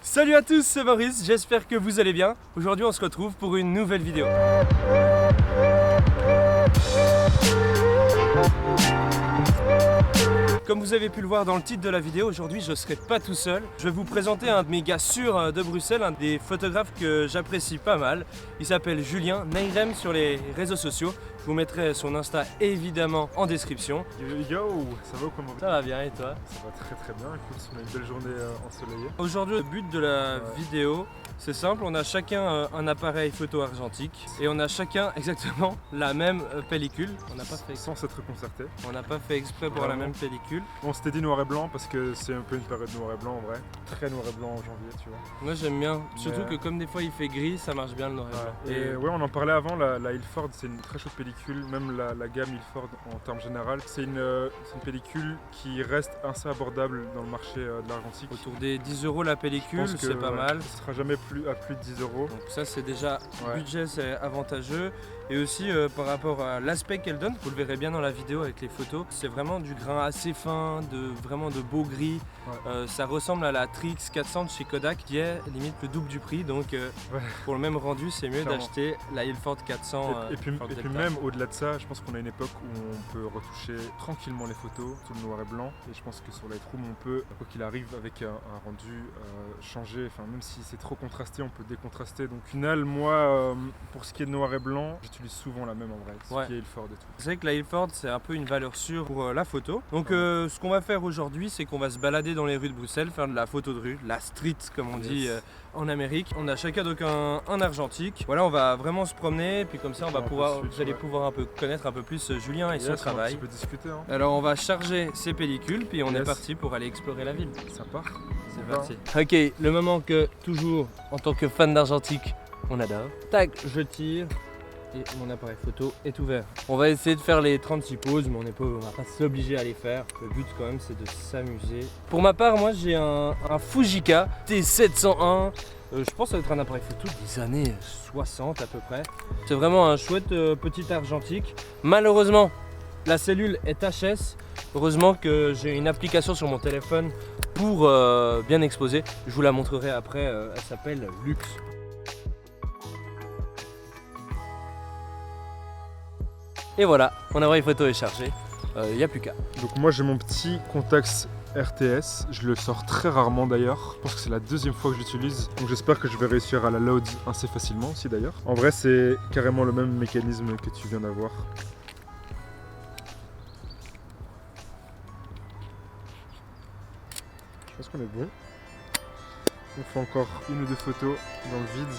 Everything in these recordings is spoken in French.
Salut à tous, c'est Maurice, j'espère que vous allez bien. Aujourd'hui on se retrouve pour une nouvelle vidéo. Comme vous avez pu le voir dans le titre de la vidéo, aujourd'hui je ne serai pas tout seul. Je vais vous présenter un de mes gars sûrs de Bruxelles, un des photographes que j'apprécie pas mal. Il s'appelle Julien, Nairem sur les réseaux sociaux. Je vous mettrai son Insta évidemment en description. Yo, ça va ou comment? Ça va bien et toi? Ça va très bien, écoute, on a une belle journée ensoleillée. Aujourd'hui le but de la vidéo, c'est simple, on a chacun un appareil photo argentique et on a chacun exactement la même pellicule. On n'a pas fait Sans s'être concerté. On n'a pas fait exprès pour la même pellicule. On s'était dit noir et blanc parce que c'est un peu une période noir et blanc en vrai. Très noir et blanc en janvier, tu vois. Moi j'aime bien, surtout que comme des fois il fait gris, ça marche bien le noir et blanc. Et ouais, on en parlait avant, la Ilford c'est une très chaude pellicule, même la gamme Ilford en termes général. C'est une pellicule qui reste assez abordable dans le marché de l'argentique. Autour des 10 € la pellicule, c'est pas mal. Ça sera jamais à plus de 10 €. Donc ça c'est déjà, budget c'est avantageux. Et aussi par rapport à l'aspect qu'elle donne, vous le verrez bien dans la vidéo avec les photos, c'est vraiment du grain assez fin, vraiment de beau gris. Ça ressemble à la Trix 400 de chez Kodak qui est limite le double du prix, donc pour le même rendu c'est mieux d'acheter la Ilford 400. Et puis même au-delà de ça, je pense qu'on a une époque où on peut retoucher tranquillement les photos sur le noir et blanc, et je pense que sur Lightroom on peut, quoi qu'il arrive, avec un rendu changer, enfin même si c'est trop contrasté on peut décontraster. Donc au final moi pour ce qui est de noir et blanc, j'utilise souvent la même en vrai, ce qui est Ilford et tout. C'est vrai que la Ilford c'est un peu une valeur sûre pour la photo. Donc ce qu'on va faire aujourd'hui, c'est qu'on va se balader dans les rues de Bruxelles, faire de la photo de rue, la street comme on dit en Amérique. On a chacun donc un argentique. Voilà, on va vraiment se promener, puis comme ça on va pouvoir, vous allez pouvoir un peu connaître un peu plus Julien et son travail. On peut discuter, hein. Alors on va charger ces pellicules, puis on est parti pour aller explorer la ville. Ça part. C'est parti. Ok, le moment que toujours en tant que fan d'argentique, on adore. Tac, je tire. Et mon appareil photo est ouvert. On va essayer de faire les 36 poses, mais on va pas s'obliger à les faire. Le but quand même c'est de s'amuser. Pour ma part, moi j'ai un Fujica T701. Je pense que ça va être un appareil photo des années 60 à peu près. C'est vraiment un chouette petit argentique. Malheureusement, la cellule est HS. Heureusement que j'ai une application sur mon téléphone pour bien exposer. Je vous la montrerai après, elle s'appelle Lux. Et voilà, mon appareil photo est chargé, il n'y a plus qu'à. Donc moi j'ai mon petit Contax RTS, je le sors très rarement d'ailleurs, je pense que c'est la deuxième fois que je l'utilise, donc j'espère que je vais réussir à la load assez facilement aussi d'ailleurs. En vrai c'est carrément le même mécanisme que tu viens d'avoir. Je pense qu'on est bon. On fait encore une ou deux photos dans le vide.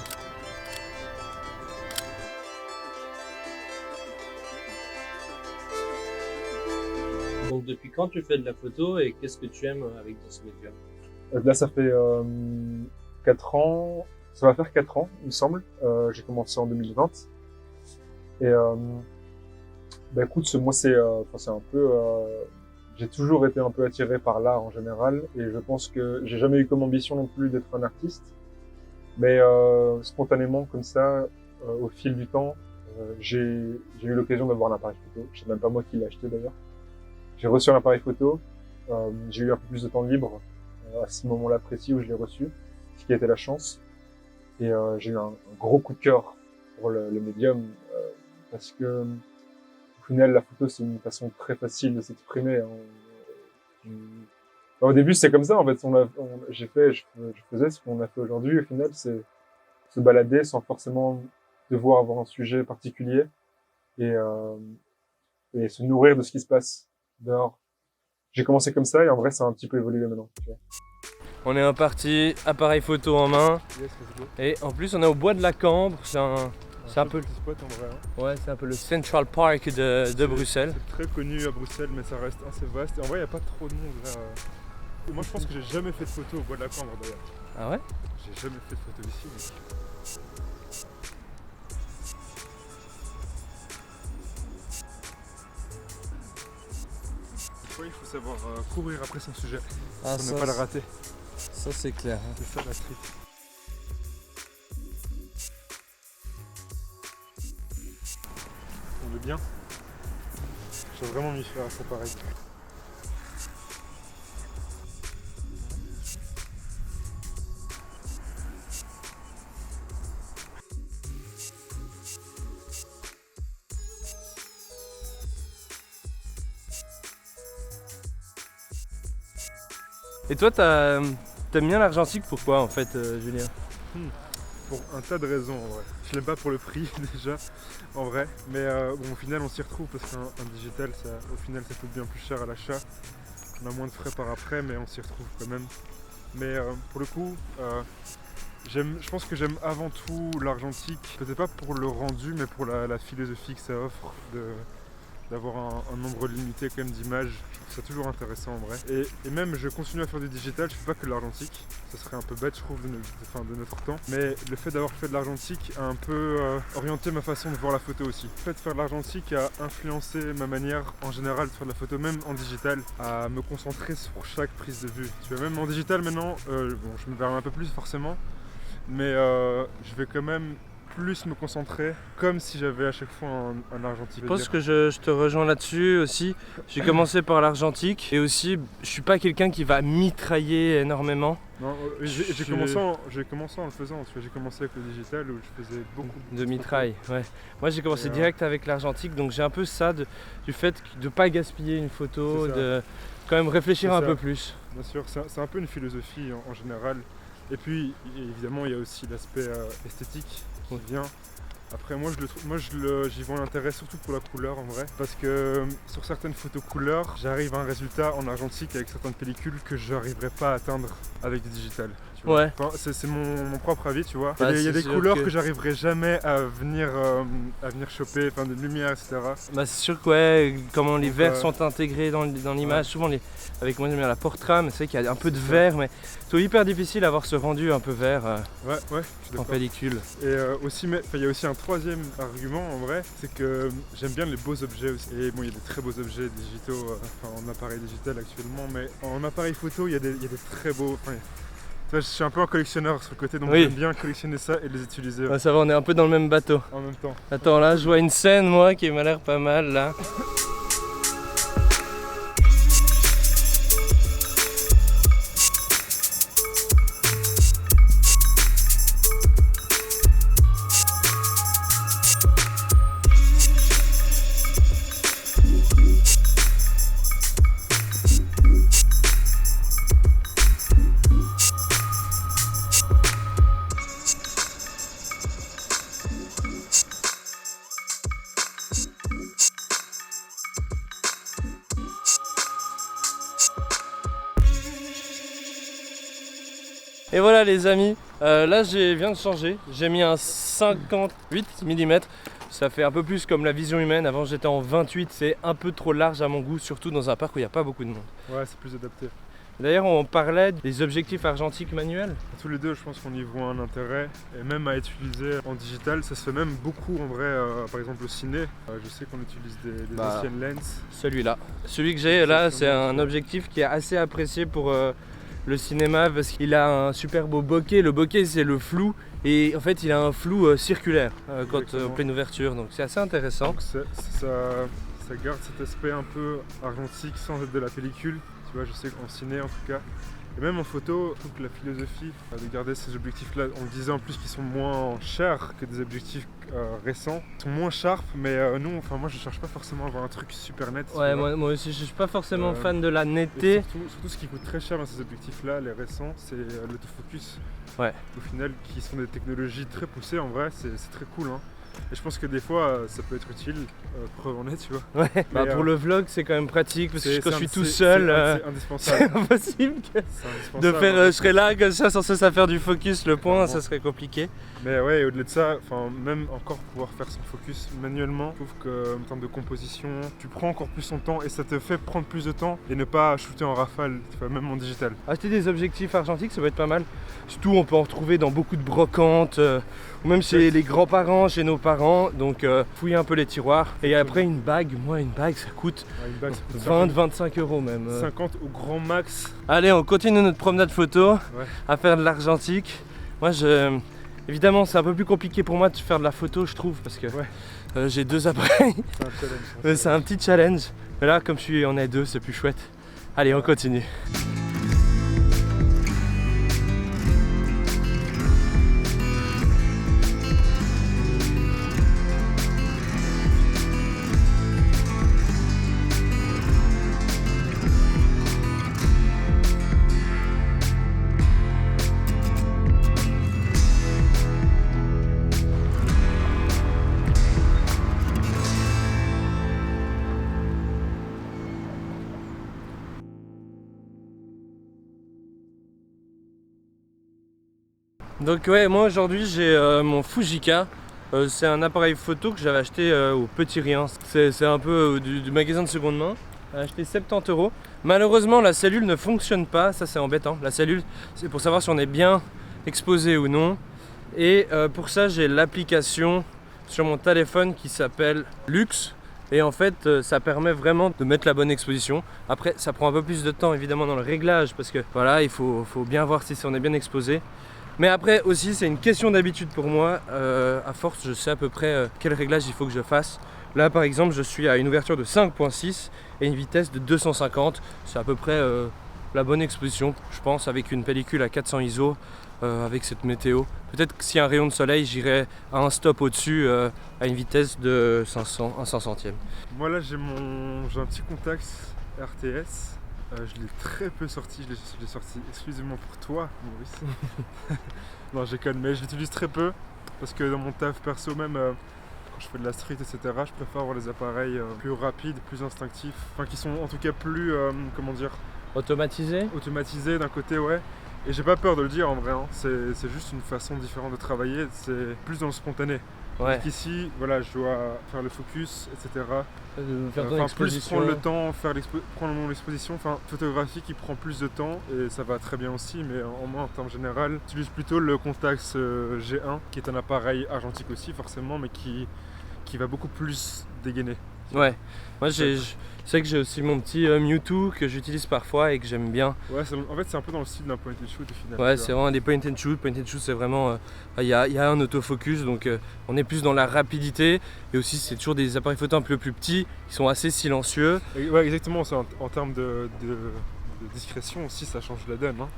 Donc depuis quand tu fais de la photo et qu'est-ce que tu aimes avec ce métier? Là ça fait 4 ans, ça va faire 4 ans il me semble, j'ai commencé en 2020. Et bah écoute, moi c'est un peu, j'ai toujours été un peu attiré par l'art en général et je pense que j'ai jamais eu comme ambition non plus d'être un artiste. Mais spontanément comme ça, au fil du temps, j'ai eu l'occasion d'avoir un appareil photo, je sais même pas moi qui l'ai acheté d'ailleurs. J'ai reçu un appareil photo, j'ai eu un peu plus de temps libre à ce moment-là précis où je l'ai reçu, ce qui a été la chance. Et j'ai eu un gros coup de cœur pour le médium, parce que au final la photo c'est une façon très facile de s'exprimer. Au début c'est comme ça en fait, je faisais ce qu'on a fait aujourd'hui, au final c'est se balader sans forcément devoir avoir un sujet particulier et se nourrir de ce qui se passe dehors. J'ai commencé comme ça et en vrai ça a un petit peu évolué maintenant. Tu vois. On est en partie, appareil photo en main. Yes, let's go. Et en plus on est au bois de la Cambre, c'est un peu spot en vrai, hein. Ouais, c'est un peu le Central Park de Bruxelles. C'est très connu à Bruxelles mais ça reste assez vaste et en vrai il n'y a pas trop de monde là. Moi je pense que j'ai jamais fait de photo au bois de la Cambre d'ailleurs. Ah ouais? J'ai jamais fait de photo ici. Mais... il faut savoir courir après son sujet pour ne pas le rater. Ça c'est clair. C'est ça la street. On veut bien. Je vais vraiment m'y faire à ça pareil. Et toi, t'aimes bien l'argentique, pourquoi en fait, Julien? Pour un tas de raisons en vrai. Je l'aime pas pour le prix déjà, en vrai. Mais bon, au final, on s'y retrouve parce qu'un digital, au final, ça coûte bien plus cher à l'achat. On a moins de frais par après, mais on s'y retrouve quand même. Mais pour le coup, je pense que j'aime avant tout l'argentique. Peut-être pas pour le rendu, mais pour la philosophie que ça offre d'avoir un nombre limité quand même d'images. Je trouve ça toujours intéressant en vrai. Et même je continue à faire du digital, je fais pas que de l'argentique. Ça serait un peu bête je trouve de notre temps. Mais le fait d'avoir fait de l'argentique a un peu orienté ma façon de voir la photo aussi. Le fait de faire de l'argentique a influencé ma manière en général de faire de la photo, même en digital, à me concentrer sur chaque prise de vue. Tu vois, même en digital maintenant, bon, je me verrai un peu plus forcément, mais je vais quand même plus me concentrer comme si j'avais à chaque fois un argentique. Je pense que je te rejoins là-dessus aussi. J'ai commencé par l'argentique et aussi je suis pas quelqu'un qui va mitrailler énormément. Non, j'ai commencé en le faisant, j'ai commencé avec le digital où je faisais beaucoup de mitraille. Ouais. Moi j'ai commencé et direct avec l'argentique, donc j'ai un peu ça du fait de pas gaspiller une photo, de quand même réfléchir un peu plus. Bien sûr, c'est un peu une philosophie en général. Et puis évidemment il y a aussi l'aspect esthétique qui vient. Après j'y vois l'intérêt surtout pour la couleur en vrai. Parce que sur certaines photos couleurs, j'arrive à un résultat en argentique avec certaines pellicules que je n'arriverais pas à atteindre avec du digital. Tu vois. Ouais. Enfin, c'est mon propre avis, tu vois. Bah, il y a des couleurs que j'arriverai jamais à venir choper, enfin de lumière, etc. Bah, c'est sûr que ouais, comment les verts sont intégrés dans l'image, souvent avec moi j'aime bien la portrait, mais c'est vrai qu'il y a un peu de vert, mais c'est hyper difficile d'avoir ce rendu un peu vert en pellicule. Et aussi, il y a aussi un troisième argument en vrai, c'est que j'aime bien les beaux objets aussi. Et bon, il y a des très beaux objets digitaux en appareil digital actuellement, mais en appareil photo, il y a des très beaux. Je suis un peu un collectionneur sur le côté, donc j'aime bien collectionner ça et les utiliser. Ouais, ça va, on est un peu dans le même bateau. En même temps. Attends, là, je vois une scène, moi, qui m'a l'air pas mal, là. Et voilà les amis, là je viens de changer, j'ai mis un 58 mm, ça fait un peu plus comme la vision humaine, avant j'étais en 28, c'est un peu trop large à mon goût, surtout dans un parc où il n'y a pas beaucoup de monde. Ouais, c'est plus adapté. D'ailleurs on parlait des objectifs argentiques manuels. Tous les deux je pense qu'on y voit un intérêt, et même à utiliser en digital, ça se fait même beaucoup en vrai, par exemple au ciné, je sais qu'on utilise des anciennes lens. Celui-là, celui que j'ai là c'est un objectif qui est assez apprécié pour le cinéma parce qu'il a un super beau bokeh. Le bokeh c'est le flou et en fait il a un flou circulaire en pleine ouverture, donc c'est assez intéressant. Donc ça garde cet aspect un peu argentique sans être de la pellicule, tu vois, je sais qu'en ciné en tout cas. Et même en photo, je trouve que la philosophie de garder ces objectifs-là, on le disait en plus qu'ils sont moins chers que des objectifs récents, ils sont moins sharp, mais moi je cherche pas forcément à avoir un truc super net. Ouais, moi aussi je suis pas forcément fan de la netteté. Surtout ce qui coûte très cher dans ces objectifs-là, les récents, c'est l'autofocus. Ouais. Au final, qui sont des technologies très poussées en vrai, c'est très cool. Hein. Et je pense que des fois ça peut être utile, preuve en est, tu vois. Ouais, pour le vlog c'est quand même pratique parce que quand je suis tout seul, c'est impossible de faire, je serais là comme ça sans cesse à faire du focus, le point ça serait compliqué. Mais ouais, au-delà de ça, même encore pouvoir faire son focus manuellement, je trouve qu'en termes de composition, tu prends encore plus ton temps et ça te fait prendre plus de temps et ne pas shooter en rafale, tu vois, même en digital. Acheter des objectifs argentiques ça peut être pas mal, surtout on peut en retrouver dans beaucoup de brocantes, ou même chez les grands-parents, chez nos parents, donc fouiller un peu les tiroirs. Et après une bague ça coûte 20-25 € même. 50 au grand max. Allez, on continue notre promenade photo à faire de l'argentique. Moi évidemment c'est un peu plus compliqué pour moi de faire de la photo je trouve parce que j'ai deux appareils. C'est un petit challenge. Mais là comme on est deux c'est plus chouette. Allez on continue. Donc ouais, moi aujourd'hui j'ai mon Fujika. C'est un appareil photo que j'avais acheté au Petit Rien. C'est un peu du magasin de seconde main. J'ai acheté 70 €. Malheureusement la cellule ne fonctionne pas, ça c'est embêtant. La cellule c'est pour savoir si on est bien exposé ou non. Et pour ça j'ai l'application sur mon téléphone qui s'appelle Lux. Et en fait ça permet vraiment de mettre la bonne exposition. Après ça prend un peu plus de temps évidemment dans le réglage parce que voilà il faut bien voir si on est bien exposé. Mais après aussi c'est une question d'habitude pour moi, à force je sais à peu près quel réglage il faut que je fasse. Là par exemple je suis à une ouverture de 5.6 et une vitesse de 250, c'est à peu près la bonne exposition je pense avec une pellicule à 400 ISO avec cette météo. Peut-être que s'il y a un rayon de soleil j'irai à un stop au-dessus à une vitesse de 500, un 500e. Moi là j'ai un petit Contax RTS. Je l'ai très peu sorti, je l'ai sorti exclusivement pour toi, Maurice. Non, je déconne, mais je l'utilise très peu parce que dans mon taf perso, même quand je fais de la street, etc., je préfère avoir des appareils plus rapides, plus instinctifs, enfin qui sont en tout cas plus, comment dire, automatisés d'un côté, ouais. Et j'ai pas peur de le dire en vrai, hein. C'est juste une façon différente de travailler, c'est plus dans le spontané. Ouais. Ici, voilà, je dois faire le focus, etc. Faire ton Plus exposition. prendre le temps, prendre mon exposition, enfin photographie qui prend plus de temps et ça va très bien aussi, mais en termes général, j'utilise plutôt le Contax G1 qui est un appareil argentique aussi forcément, mais qui va beaucoup plus dégainer. Ouais, moi c'est que j'ai aussi mon petit Mewtwo que j'utilise parfois et que j'aime bien. Ouais, en fait c'est un peu dans le style d'un point and shoot au final. Ouais, c'est vraiment des point and shoot. Point and shoot c'est vraiment, il y a un autofocus donc on est plus dans la rapidité et aussi c'est toujours des appareils photo un peu plus petits qui sont assez silencieux. Ouais, exactement, en termes de discrétion aussi ça change la donne. Hein.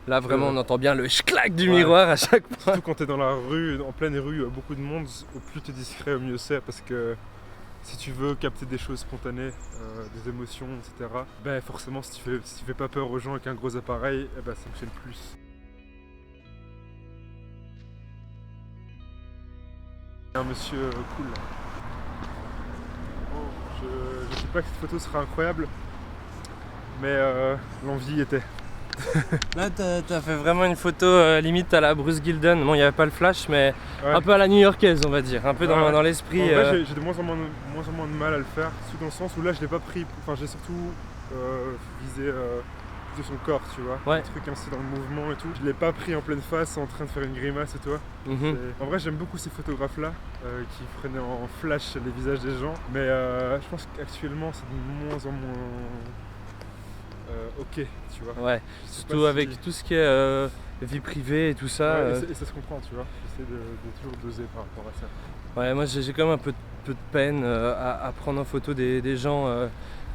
Là vraiment on entend bien le clac du miroir à chaque fois. Surtout quand t'es dans la rue, en pleine rue, beaucoup de monde, au plus t'es discret au mieux c'est parce que si tu veux capter des choses spontanées, des émotions, etc., ben forcément si tu fais pas peur aux gens avec un gros appareil, eh ben, ça fonctionne plus. Un monsieur cool là. Bon, je sais pas que cette photo sera incroyable, mais l'envie était. Là t'as fait vraiment une photo limite à la Bruce Gilden. Bon il n'y avait pas le flash mais Ouais. un peu à la new-yorkaise on va dire, un peu dans l'esprit. En vrai, j'ai de moins en moins de mal à le faire, surtout dans le sens où là je l'ai pas pris, enfin j'ai surtout visé de son corps, tu vois, Ouais. un truc ainsi dans le mouvement et tout. Je l'ai pas pris en pleine face en train de faire une grimace et toi. Mhm. En vrai j'aime beaucoup ces photographes là qui prenaient en flash les visages des gens, mais je pense qu'actuellement c'est de moins en moins ok, tu vois. Ouais, Je sais surtout pas avec si- tout ce qui est vie privée et tout ça. Ouais, et ça se comprend, tu vois. J'essaie de toujours doser par rapport à ça. Ouais, moi j'ai quand même un peu de peine à prendre en photo des gens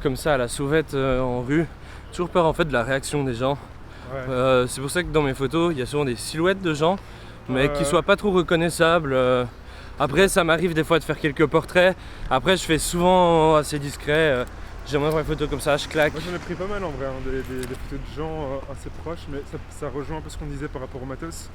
comme ça à la sauvette en rue. Toujours peur en fait de la réaction des gens. Ouais. C'est pour ça que dans mes photos il y a souvent des silhouettes de gens, mais Ouais. qui soient pas trop reconnaissables. Après ça m'arrive des fois de faire quelques portraits. Après je fais souvent assez discret. J'aimerais voir une photo comme ça, je claque. Moi j'en ai pris pas mal en vrai, hein, des photos de gens assez proches, mais ça rejoint un peu ce qu'on disait par rapport au matos.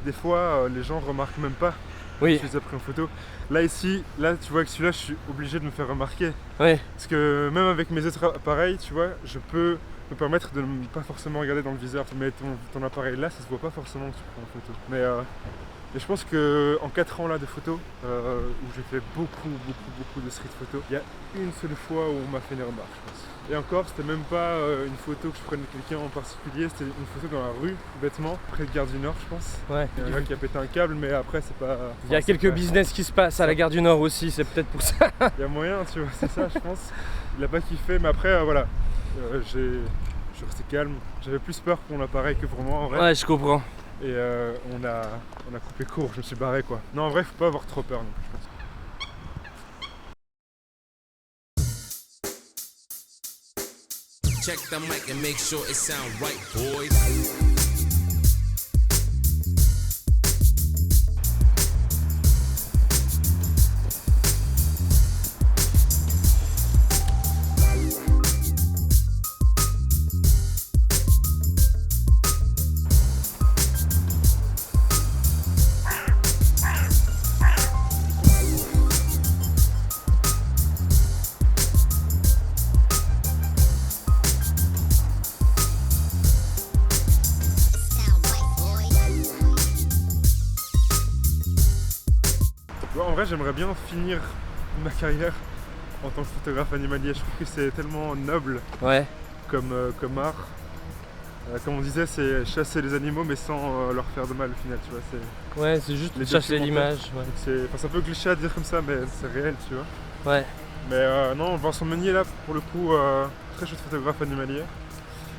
Des fois les gens remarquent même pas Oui, que je les ai pris en photo. Là ici, là tu vois que celui-là je suis obligé de me faire remarquer. oui, Parce que même avec mes autres appareils, tu vois, je peux me permettre de ne pas forcément regarder dans le viseur. Mais ton appareil là, ça se voit pas forcément que tu prends en photo. Mais et je pense que en 4 ans là de photos, où j'ai fait beaucoup de street photos, il y a une seule fois où on m'a fait une remarque, je pense. Et encore, c'était même pas une photo que je prenais de quelqu'un en particulier, c'était une photo dans la rue, bêtement, près de Gare du Nord, je pense. ouais. Il y a un gars qui a pété un câble, mais après c'est pas. Il y a enfin, quelques c'est pas- business qui se passent à la gare du Nord aussi, c'est peut-être pour ça. Il y a moyen, tu vois, c'est ça, je pense. Il a pas kiffé, mais après, voilà. Je suis resté calme. J'avais plus peur pour mon appareil que pour moi en vrai. Ouais, je comprends. Et on a coupé court, je me suis barré quoi. Non, en vrai, faut pas avoir trop peur non plus, je pense. Check the mic and make sure it sound right, boys. vrai, j'aimerais bien finir ma carrière en tant que photographe animalier. Je trouve que c'est tellement noble Ouais. comme art. Comme on disait, c'est chasser les animaux mais sans leur faire de mal au final, tu vois. Ouais, c'est juste Les chercher documentaires. l'image. Ouais. C'est un peu cliché à dire comme ça, mais c'est réel, tu vois. Ouais. Mais non, Vincent Meunier là, pour le coup, très chouette photographe animalier.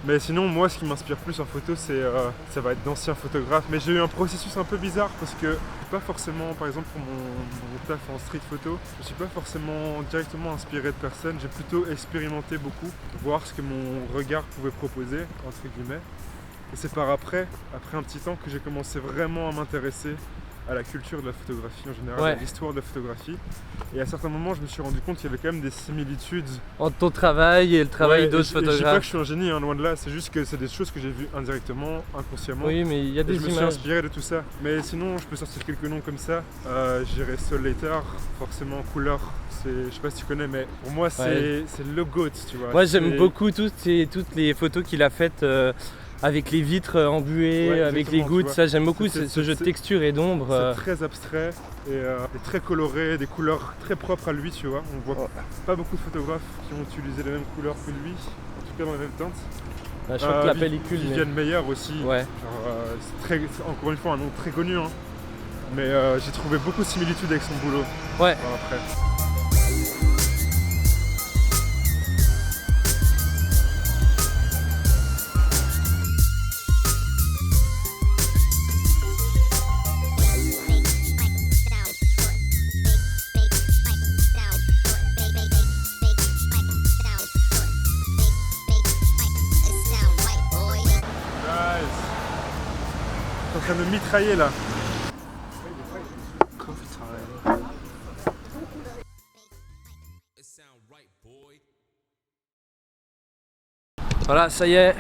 Mais sinon, moi, ce qui m'inspire plus en photo, ça va être d'anciens photographes. Mais j'ai eu un processus un peu bizarre parce que je suis pas forcément, par exemple pour mon taf en street photo, je suis pas forcément directement inspiré de personne. J'ai plutôt expérimenté beaucoup, voir ce que mon regard pouvait proposer, entre guillemets. Et c'est après un petit temps, que j'ai commencé vraiment à m'intéresser à la culture de la photographie en général, Ouais. à l'histoire de la photographie. Et à certains moments, je me suis rendu compte qu'il y avait quand même des similitudes. Entre ton travail et le travail Ouais, d'autres et je dis pas que photographes. je suis un génie, hein, loin de là, c'est juste que c'est des choses que j'ai vues indirectement, inconsciemment. Oui, mais il y a Et des je me suis images. inspiré de tout ça. Mais sinon, je peux sortir quelques noms comme ça. Je dirais Sol Leiter, forcément Couleur. Je sais pas si tu connais, mais pour moi, c'est le GOAT, tu vois. Moi j'aime C'est- beaucoup toutes les photos qu'il a faites avec les vitres embuées, Ouais, avec les exactement, tu gouttes, vois. ça j'aime beaucoup C'est- ce jeu de c'est- texture et d'ombre. C'est très abstrait et très coloré, des couleurs très propres à lui, tu vois. On voit pas beaucoup de photographes qui ont utilisé les mêmes couleurs que lui, en tout cas dans les mêmes teintes. Je crois que la pellicule. mais- Viviane Meyer aussi. Ouais. Genre, c'est encore une fois un nom très connu, hein. Mais j'ai trouvé beaucoup de similitudes avec son boulot. Ouais. Après. Nice. Je suis en train de mitrailler là. It sound right, boy. Voilà, ça y est,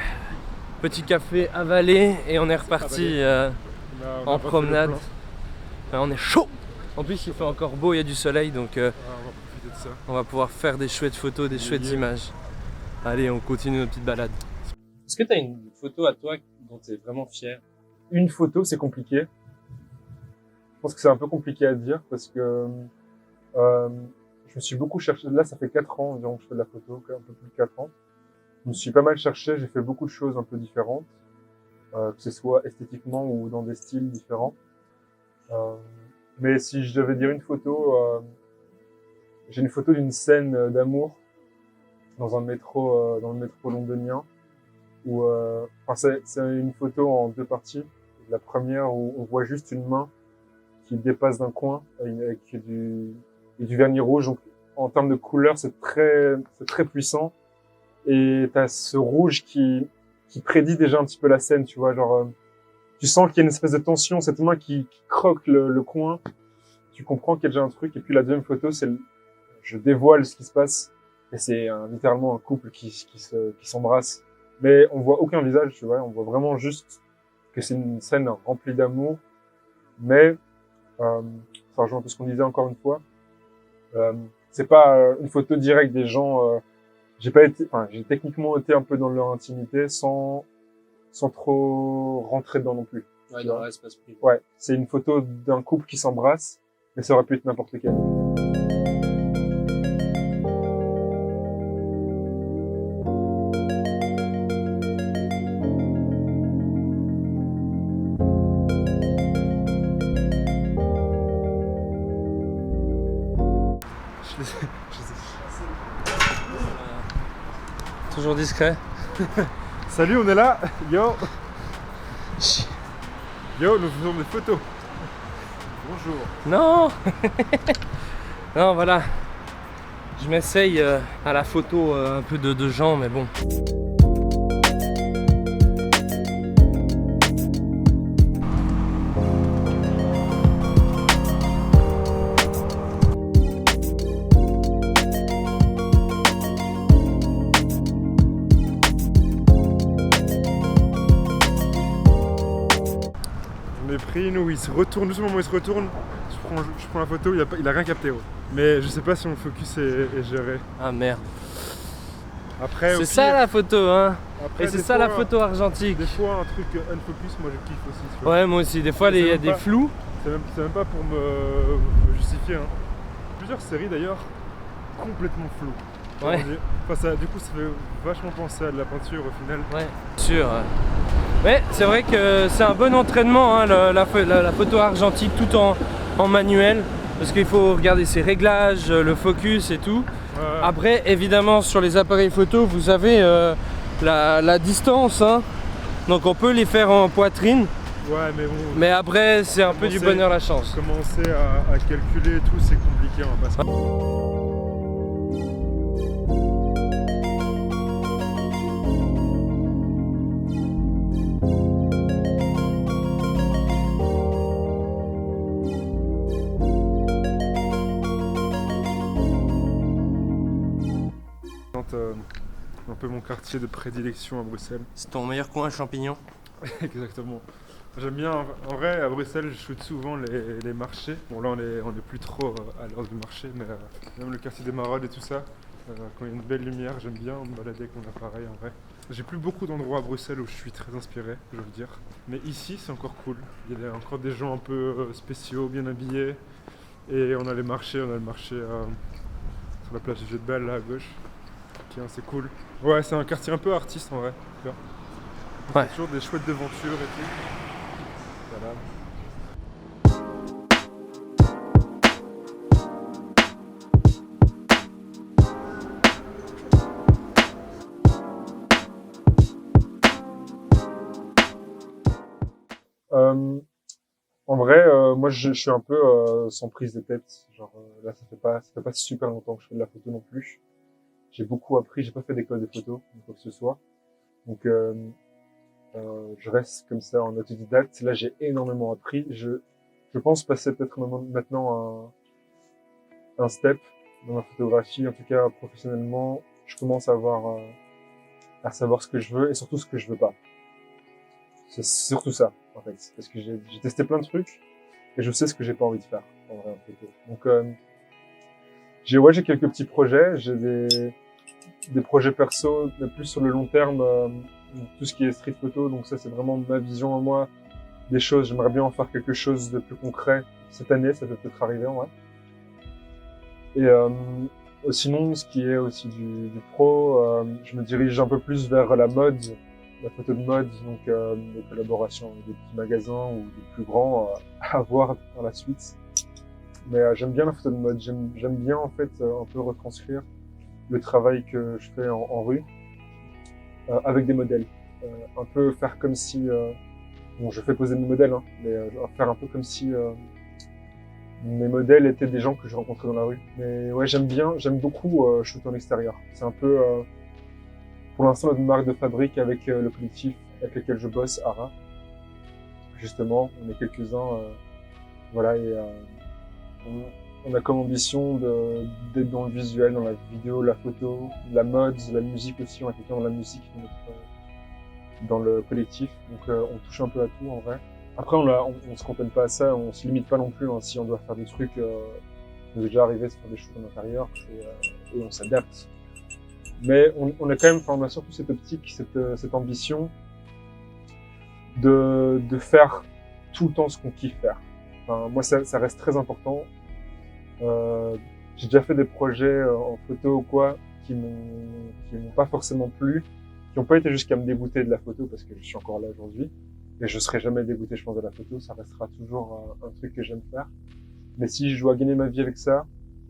petit café avalé et on est reparti On a en refait le promenade. plan. Enfin, on est chaud. En plus il fait encore beau, il y a du soleil donc Ah, on va profiter de ça. on va pouvoir faire des chouettes photos, des chouettes Yeah. images. Allez, on continue notre petite balade. Est-ce que tu as une photo à toi dont tu es vraiment fier? Une photo, c'est compliqué. Je pense que c'est un peu compliqué à dire parce que je me suis beaucoup cherché. Là, ça fait 4 ans environ que je fais de la photo, un peu plus de 4 ans. Je me suis pas mal cherché, j'ai fait beaucoup de choses un peu différentes, que ce soit esthétiquement ou dans des styles différents. Mais si je devais dire une photo, j'ai une photo d'une scène d'amour dans le métro londonien. C'est une photo en 2 parties. La première où on voit juste une main qui dépasse d'un coin avec du vernis rouge. Donc, en termes de couleur, c'est très puissant. Et t'as ce rouge qui prédit déjà un petit peu la scène, tu vois. Genre, tu sens qu'il y a une espèce de tension, cette main qui croque le coin. Tu comprends qu'il y a déjà un truc. Et puis la deuxième photo, je dévoile ce qui se passe. Et c'est littéralement un couple qui s'embrasse. Mais on voit aucun visage, tu vois. On voit vraiment juste que c'est une scène remplie d'amour. Mais, ça rejoint un peu ce qu'on disait encore une fois. C'est pas une photo directe des gens. J'ai techniquement été un peu dans leur intimité sans trop rentrer dedans non plus. Ouais, dans l'espace privé. Ouais, c'est une photo d'un couple qui s'embrasse, mais ça aurait pu être n'importe lequel. Toujours discret. Salut, on est là. Yo. Yo, nous faisons des photos. Bonjour. Non. Non, voilà. Je m'essaye à la photo un peu de gens, mais bon. On est pris, nous, il se retourne, juste au moment où il se retourne, je prends la photo, il a rien capté. Ouais. Mais je sais pas si mon focus est géré. Ah merde. Après, au C'est ça pire, la photo, hein. après, Et c'est des ça la fois- photo argentique. Des fois, un truc unfocus, moi je kiffe aussi. Tu vois. Ouais, moi aussi. Des fois, il y a même des pas- flous. C'est même pas pour me justifier. Hein. Plusieurs séries d'ailleurs complètement floues. Ouais. Enfin, du coup, ça fait vachement penser à de la peinture au final. Ouais, sûr. Mais c'est vrai que c'est un bon entraînement, hein, la photo argentique tout en manuel. Parce qu'il faut regarder ses réglages, le focus et tout. Après, évidemment, sur les appareils photo, vous avez la distance. Hein. Donc on peut les faire en poitrine. Ouais, mais bon. Mais après, c'est un peu du bonheur la chance. Commencer à calculer et tout, c'est compliqué. On va pas se... un peu mon quartier de prédilection à Bruxelles. C'est ton meilleur coin champignon? Exactement. J'aime bien, en vrai, à Bruxelles, je shoot souvent les marchés. Bon, là, on est plus trop à l'heure du marché, mais même le quartier des Marolles et tout ça, quand il y a une belle lumière, j'aime bien me balader avec mon appareil, en vrai. J'ai plus beaucoup d'endroits à Bruxelles où je suis très inspiré, je veux dire. Mais ici, c'est encore cool. Il y a encore des gens un peu spéciaux, bien habillés. Et on a les marchés, on a le marché sur la plage du Jet de Belle, là, à gauche, qui est assez cool. Ouais, c'est un quartier un peu artiste, en vrai. Ouais. Il y a toujours des chouettes devantures et tout. Voilà. En vrai, moi je suis un peu sans prise de tête. Genre là, ça fait pas super longtemps que je fais de la photo non plus. J'ai beaucoup appris, j'ai pas fait d'école de photo, ou quoi que ce soit. Donc je reste comme ça en autodidacte. Là, j'ai énormément appris. Je pense passer peut-être maintenant un step dans ma photographie, en tout cas professionnellement. Je commence à savoir ce que je veux et surtout ce que je veux pas. C'est surtout ça, en fait. Parce que j'ai testé plein de trucs et je sais ce que j'ai pas envie de faire, en vrai, en photo. Donc, j'ai quelques petits projets. J'ai des projets perso, mais plus sur le long terme, tout ce qui est street photo. Donc ça, c'est vraiment ma vision à moi des choses. J'aimerais bien en faire quelque chose de plus concret cette année. Ça peut peut-être arriver, en vrai. Et sinon, ce qui est aussi du pro, je me dirige un peu plus vers la mode, la photo de mode, donc des collaborations avec des petits magasins ou des plus grands à voir par la suite. Mais j'aime bien la photo de mode, j'aime bien en fait un peu retranscrire le travail que je fais en rue avec des modèles. Un peu faire comme si, bon je fais poser mes modèles, hein, mais faire un peu comme si mes modèles étaient des gens que je rencontrais dans la rue. Mais ouais, j'aime beaucoup shooter en extérieur. C'est un peu, pour l'instant, notre marque de fabrique avec le collectif avec lequel je bosse, Ara. Justement, on est quelques-uns, voilà, et on a comme ambition d'être dans le visuel, dans la vidéo, la photo, la mode, la musique aussi. On a quelqu'un dans la musique dans le collectif, donc on touche un peu à tout en vrai. Après, on se contente pas à ça, on se limite pas non plus. Hein, si on doit faire des trucs, on est déjà arrivé à se faire des choses en intérieur et on s'adapte. Mais on a quand même, on a surtout cette optique, cette ambition de faire tout le temps ce qu'on kiffe faire. Enfin, moi, ça reste très important. J'ai déjà fait des projets en photo ou quoi qui m'ont pas forcément plu, qui n'ont pas été jusqu'à me dégoûter de la photo parce que je suis encore là aujourd'hui. Et je serai jamais dégoûté, je pense, de la photo. Ça restera toujours un truc que j'aime faire. Mais si je dois gagner ma vie avec ça,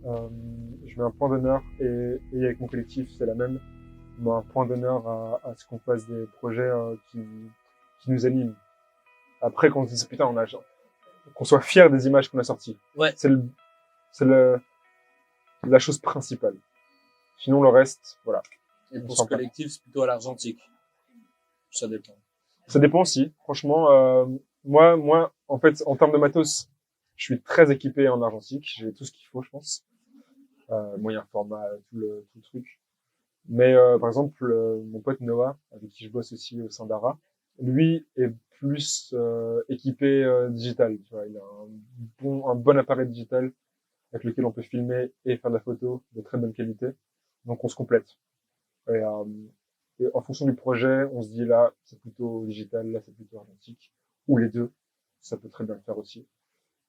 je mets un point d'honneur et avec mon collectif, c'est la même. Je mets un point d'honneur à ce qu'on fasse des projets qui nous animent. Après, qu'on se dise putain, qu'on soit fier des images qu'on a sorties. Ouais. C'est la chose principale. Sinon, le reste, voilà. Et pour ce collectif, c'est plutôt à l'argentique. Ça dépend. Ça dépend aussi. Franchement, moi, en fait, en termes de matos, je suis très équipé en argentique. J'ai tout ce qu'il faut, je pense. Moyen format, tout le truc. Mais par exemple, mon pote Noah, avec qui je bosse aussi au sein d'Ara, lui est plus équipé digital. Tu vois, il a un bon appareil digital avec lequel on peut filmer et faire de la photo de très bonne qualité. Donc on se complète. Et en fonction du projet, on se dit là, c'est plutôt digital, là c'est plutôt argentique, ou les deux. Ça peut très bien le faire aussi.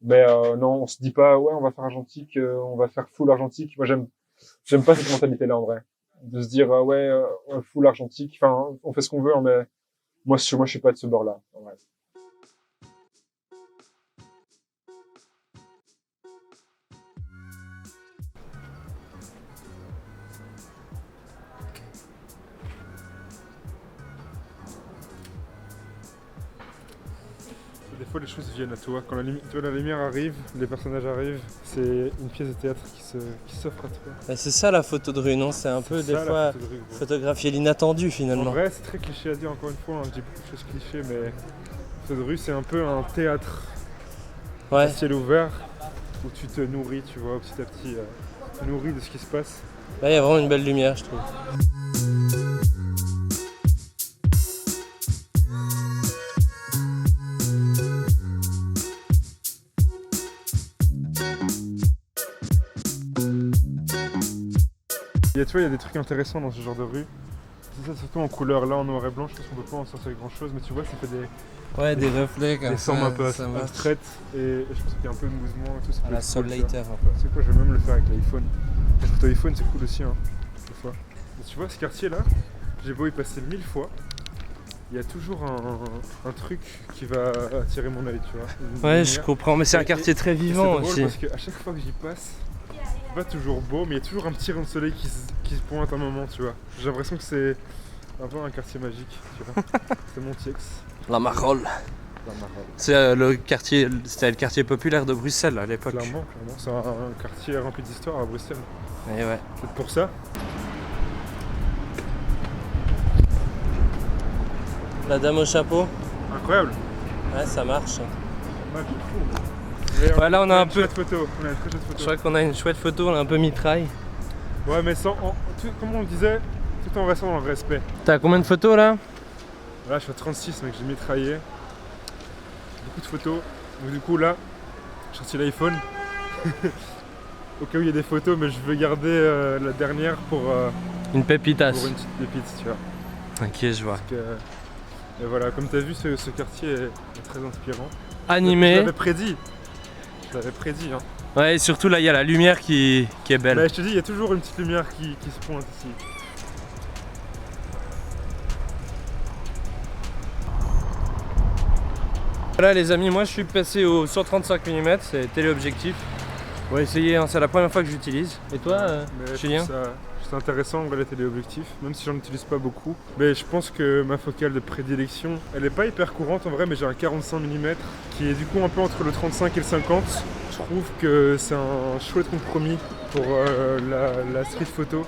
Mais non, on se dit pas ouais on va faire argentique, on va faire full argentique. Moi j'aime pas cette mentalité là en vrai, de se dire full argentique. Enfin on fait ce qu'on veut hein, mais moi je suis pas de ce bord là. En vrai. Des fois les choses viennent à toi. Quand la lumière arrive, les personnages arrivent, c'est une pièce de théâtre qui s'offre à toi. Bah, c'est ça la photo de rue, non? C'est un peu C'est des ça, la fois photo de rue, gros. photographier l'inattendu En finalement. vrai, c'est très cliché à dire encore une fois, hein, je dis beaucoup de choses clichés, mais photo de rue c'est un peu un théâtre Ouais. à ciel ouvert où tu te nourris, tu vois, petit à petit, tu te nourris de ce qui se passe. Là, il y a vraiment une belle lumière, je trouve. Et tu vois, il y a des trucs intéressants dans ce genre de rue. C'est ça, surtout en couleur, là en noir et blanc, je pense qu'on peut pas en sortir grand chose, mais tu vois, ça fait des Ouais, des reflets comme formes un peu ça marche. abstraites et je pense qu'il y a un peu de mouvement et tout. Ça À peut la être Soul cool, tu vois. Later un peu. C'est quoi, je vais même le faire avec l'iPhone. La photo iPhone, c'est cool aussi, hein, des fois. Mais tu vois, ce quartier-là, j'ai beau y passer 1000 fois, il y a toujours un truc qui va attirer mon œil, tu vois. Une Ouais, je lumière. comprends, mais c'est un quartier très Et vivant c'est drôle aussi. parce qu'à chaque fois que j'y passe, c'est pas toujours beau, mais il y a toujours un petit rayon de soleil qui se pointe un moment, tu vois. J'ai l'impression que c'est un peu un quartier magique, tu vois. C'est Montiex, La Marolles. la Marolles. C'est c'était le quartier populaire de Bruxelles à l'époque. Clairement, c'est un quartier rempli d'histoire à Bruxelles. Et ouais. Peut-être pour ça. La dame au chapeau. Incroyable. Ouais, ça marche. Ouais, c'est fou. Ouais, là, on a un une peu- chouette photo. On a une très chouette Je photo. crois qu'on a une chouette photo, on a un peu mitraille. Ouais, mais comme on le disait, tout en restant dans le respect. T'as combien de photos là? Là, je suis à 36, mec, j'ai mitraillé. Beaucoup de photos. Donc, du coup, là, j'ai sorti l'iPhone. Au cas où il y a des photos, mais je veux garder la dernière pour Une pépitas. une petite pépite, tu vois. Ok, je vois. Parce que, et voilà, comme tu as vu, ce quartier est très inspirant. Je Animé. l'avais prédit. Je l'avais prédit, hein. Ouais, et surtout là, il y a la lumière qui est belle. Mais je te dis, il y a toujours une petite lumière qui se pointe ici. Voilà les amis, moi je suis passé au 135 mm, c'est téléobjectif. On va essayer, hein, c'est la première fois que j'utilise. Et toi, Mais je Julien? trouve ça c'est intéressant en vrai les téléobjectifs, même si j'en utilise pas beaucoup. Mais je pense que ma focale de prédilection, elle est pas hyper courante en vrai, mais j'ai un 45 mm qui est du coup un peu entre le 35 et le 50. Je trouve que c'est un chouette compromis pour la street photo.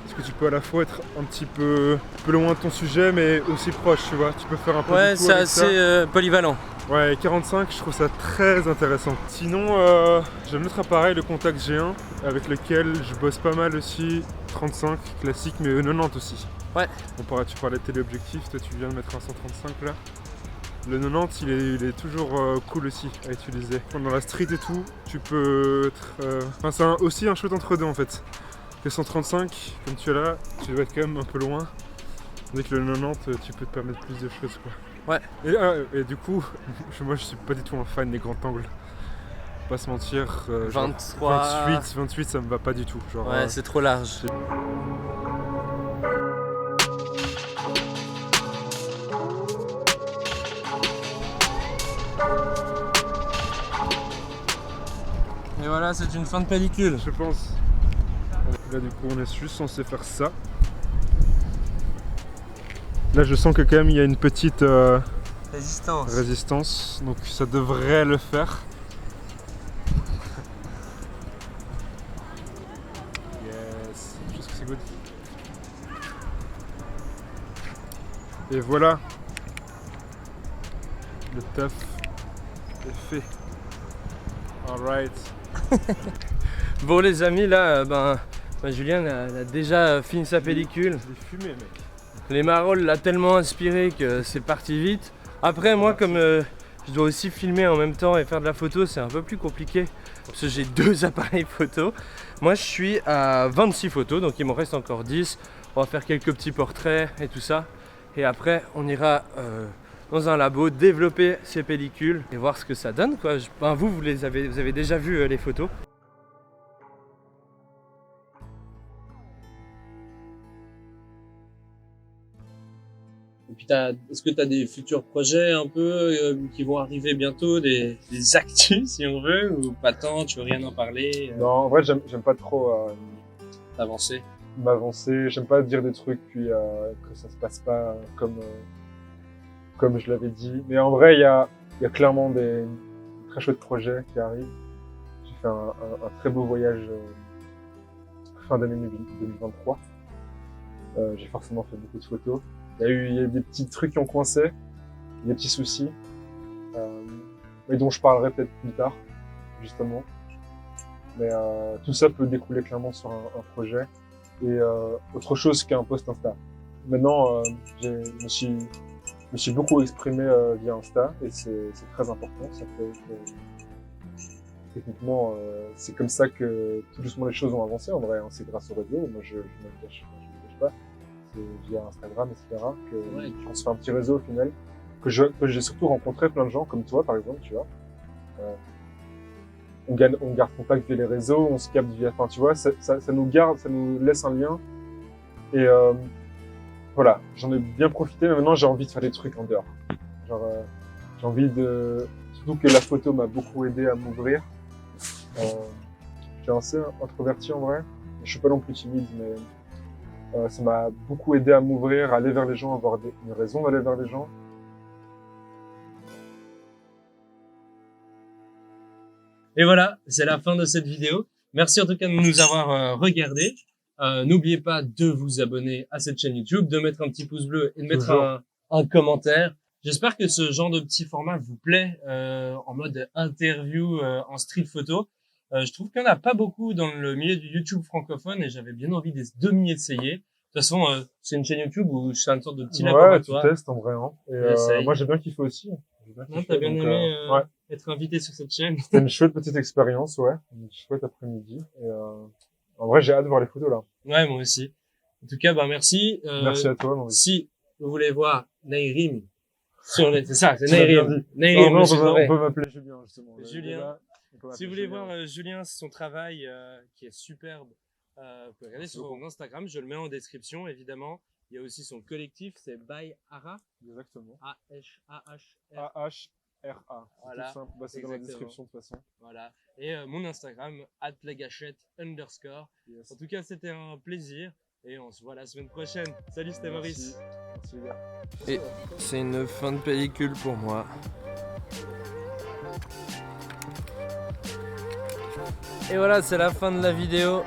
Parce que tu peux à la fois être un petit peu loin de ton sujet, mais aussi proche, tu vois. Tu peux faire un peu ouais, du tout c'est avec assez ça. polyvalent. Ouais, 45, je trouve ça très intéressant. Sinon, j'ai un autre appareil, le Contact G1, avec lequel je bosse pas mal aussi. 35, classique, mais 90 aussi. Ouais. Tu parlais de téléobjectif, toi tu viens de mettre un 135 là. Le 90, il est toujours cool aussi à utiliser. Dans la street et tout, tu peux être... Enfin, c'est aussi un chouette entre deux en fait. Le 135, comme tu es là, tu dois être quand même un peu loin. Avec le 90, tu peux te permettre plus de choses quoi. Ouais. Et du coup, moi je suis pas du tout un fan des grands angles. Pas se mentir. Genre 23. 28, ça me va pas du tout. Genre, Ouais, c'est trop large. Et voilà, c'est une fin de pellicule. je pense. Là du coup on est juste censé faire ça. Là je sens que quand même il y a une petite Résistance. résistance, donc ça devrait le faire. Yes, je pense que c'est good. Et voilà, le taf est fait. Alright. Bon les amis, là, Julien a déjà fini sa pellicule. Je l'ai fumé mec. Les Marolles l'a tellement inspiré que c'est parti vite. Après moi comme je dois aussi filmer en même temps et faire de la photo, c'est un peu plus compliqué parce que j'ai deux appareils photo. Moi je suis à 26 photos, donc il m'en reste encore 10. On va faire quelques petits portraits et tout ça. Et après on ira dans un labo, développer ces pellicules et voir ce que ça donne, quoi. Vous avez déjà vu les photos. Et puis, est-ce que tu as des futurs projets un peu qui vont arriver bientôt, des actus si on veut, ou pas tant, tu veux rien en parler Non, en vrai, j'aime pas trop Avancer. m'avancer. J'aime pas dire des trucs puis que ça se passe pas comme je l'avais dit. Mais en vrai, il y a clairement des très chouettes projets qui arrivent. J'ai fait un très beau voyage fin d'année 2023. J'ai forcément fait beaucoup de photos. Il y a des petits trucs qui ont coincé, des petits soucis, mais dont je parlerai peut-être plus tard, justement. Mais tout ça peut découler clairement sur un projet et autre chose qu'un post Insta. Maintenant, je me suis beaucoup exprimé via Insta et c'est très important. Ça fait que, techniquement, c'est comme ça que tout doucement les choses ont avancé. En vrai, hein, c'est grâce au réseau. Moi, je ne me cache pas. C'est via Instagram, etc. qu'on se fait un petit réseau au final. Que j'ai surtout rencontré plein de gens comme toi, par exemple, tu vois. On garde contact via les réseaux, on se capte via, enfin, tu vois, ça nous laisse un lien. Et voilà, j'en ai bien profité, mais maintenant j'ai envie de faire des trucs en dehors. Genre, j'ai envie surtout que la photo m'a beaucoup aidé à m'ouvrir. Je suis assez introverti en vrai. Je suis pas non plus timide, mais ça m'a beaucoup aidé à m'ouvrir, à aller vers les gens, à avoir une raison d'aller vers les gens. Et voilà, c'est la fin de cette vidéo. Merci en tout cas de nous avoir regardés. N'oubliez pas de vous abonner à cette chaîne YouTube, de mettre un petit pouce bleu et de mettre un commentaire. J'espère que ce genre de petit format vous plaît en mode interview en street photo. Je trouve qu'il n'y en a pas beaucoup dans le milieu du YouTube francophone et j'avais bien envie de m'y essayer. De toute façon, c'est une chaîne YouTube où c'est une sorte de petit laboratoire. Ouais, tu testes en vrai. Hein. Et moi j'ai bien kiffé aussi. Non, t'as bien aimé être invité sur cette chaîne. C'était une chouette petite expérience, ouais. Une chouette après-midi. Et en vrai, j'ai hâte de voir les photos là. Ouais, moi aussi. En tout cas, merci. Merci à toi, Maurice. Si vous voulez voir Nairim sur les... C'est ça, c'est Nairim. Nairim, on peut m'appeler Julien, justement. Julien. Si vous voulez voir Julien, son travail qui est superbe, vous pouvez regarder sur son Instagram. Je le mets en description, évidemment. Il y a aussi son collectif, c'est By Ara. Exactement. A-H-R-A. A-H-R-A. C'est Voilà. tout simple. Bah, c'est dans la description de toute façon. Voilà. Et mon Instagram, @legachette_. Yes. En tout cas, c'était un plaisir. Et on se voit la semaine prochaine. Salut, c'était Maurice. Merci les gars. Et c'est une fin de pellicule pour moi. Et voilà, c'est la fin de la vidéo.